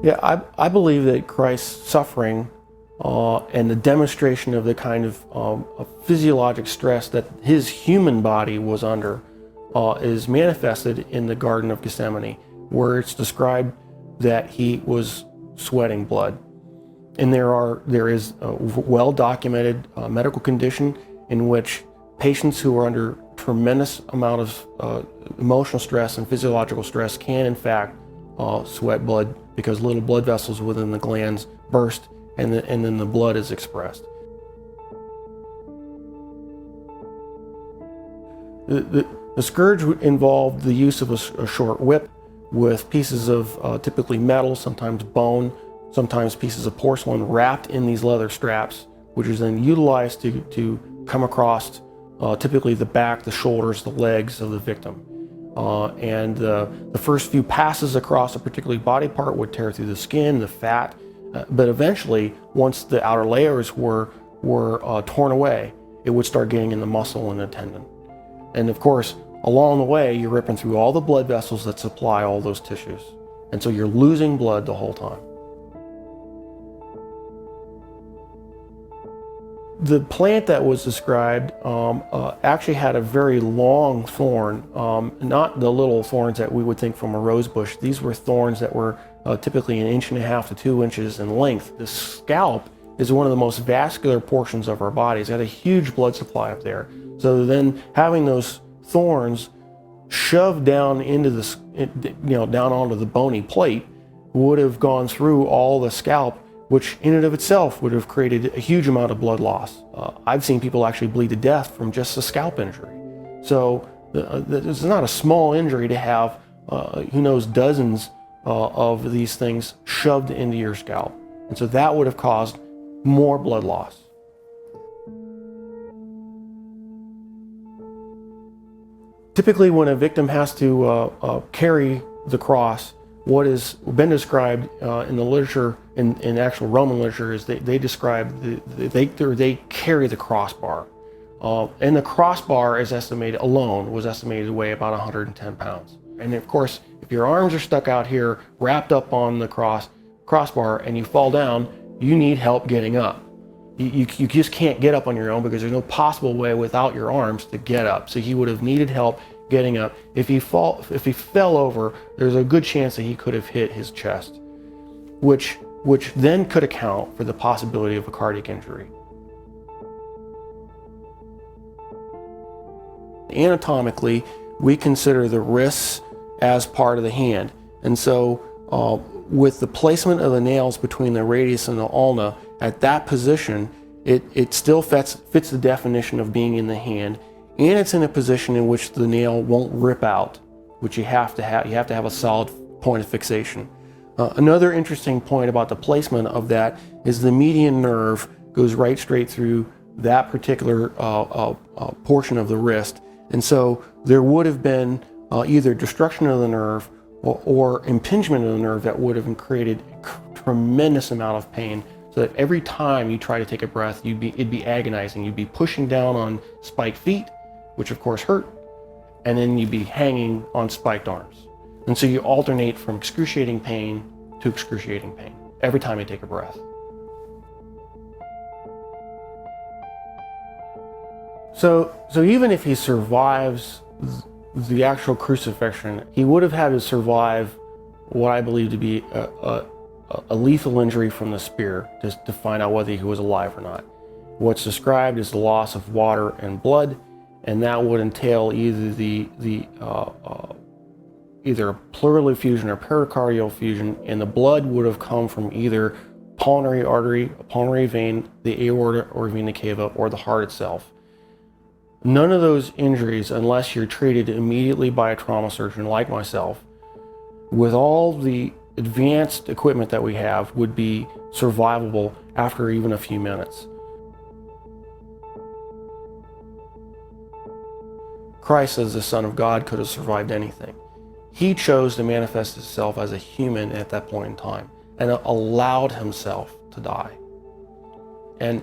Yeah, I believe that Christ's suffering and the demonstration of the kind of physiologic stress that his human body was under is manifested in the Garden of Gethsemane, where it's described that he was sweating blood. And there is a well-documented medical condition in which patients who are under tremendous amount of emotional stress and physiological stress can in fact sweat blood, because little blood vessels within the glands burst and then the blood is expressed. The scourge involved the use of a short whip with pieces of typically metal, sometimes bone, sometimes pieces of porcelain wrapped in these leather straps, which is then utilized to come across typically the back, the shoulders, the legs of the victim. And the first few passes across a particular body part would tear through the skin, the fat, but eventually, once the outer layers were torn away, it would start getting in the muscle and the tendon. And of course, along the way, you're ripping through all the blood vessels that supply all those tissues. And so you're losing blood the whole time. The plant that was described actually had a very long thorn, not the little thorns that we would think from a rose bush. These were thorns that were typically 1.5 to 2 inches in length. The scalp is one of the most vascular portions of our bodies. It had a huge blood supply up there. So then having those thorns shoved down into down onto the bony plate would have gone through all the scalp, which in and of itself would have created a huge amount of blood loss. I've seen people actually bleed to death from just a scalp injury. So it's not a small injury to have, who knows, dozens of these things shoved into your scalp. And so that would have caused more blood loss. Typically, when a victim has to carry the cross, what has been described in the literature, in actual Roman literature, is they describe they carry the crossbar, and the crossbar is estimated alone was estimated to weigh about 110 pounds. And of course, if your arms are stuck out here, wrapped up on the crossbar, and you fall down, you need help getting up. You just can't get up on your own, because there's no possible way without your arms to get up. So he would have needed help getting up. If he fell over, there's a good chance that he could have hit his chest, which then could account for the possibility of a cardiac injury. Anatomically, we consider the wrists as part of the hand, and so with the placement of the nails between the radius and the ulna at that position, it still fits the definition of being in the hand, and it's in a position in which the nail won't rip out, which you have to have a solid point of fixation. Another interesting point about the placement of that is the median nerve goes right straight through that particular portion of the wrist, and so there would have been either destruction of the nerve or impingement of the nerve that would have created a tremendous amount of pain, so that every time you try to take a breath, it'd be agonizing. You'd be pushing down on spiked feet, which of course hurt, and then you'd be hanging on spiked arms. And so you alternate from excruciating pain to excruciating pain every time you take a breath. So even if he survives the actual crucifixion, he would have had to survive what I believe to be a lethal injury from the spear to find out whether he was alive or not. What's described is the loss of water and blood, and that would entail either pleural effusion or pericardial effusion, and the blood would have come from either pulmonary artery, pulmonary vein, the aorta or vena cava, or the heart itself. None of those injuries, unless you're treated immediately by a trauma surgeon like myself, with all the advanced equipment that we have, would be survivable after even a few minutes. Christ, as the Son of God, could have survived anything. He chose to manifest himself as a human at that point in time and allowed himself to die. And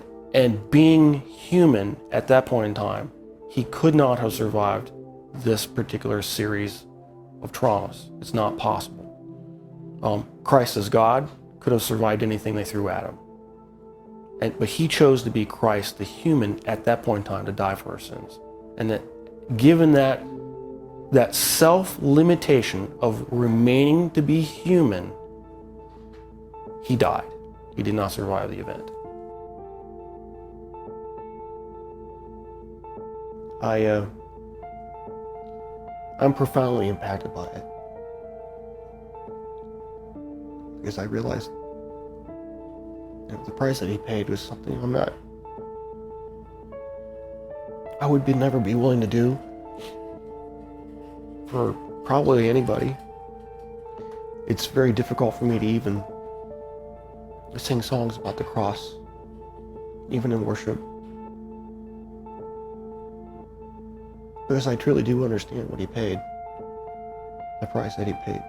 being human at that point in time, he could not have survived this particular series of traumas. It's not possible. Christ as God could have survived anything they threw at him. But he chose to be Christ, the human, at that point in time to die for our sins. And that given that self-limitation of remaining to be human, he died. He did not survive the event. I'm profoundly impacted by it. Because I realized the price that he paid was something I would never be willing to do for probably anybody. It's very difficult for me to even sing songs about the cross, even in worship. Because I truly do understand what he paid, the price that he paid.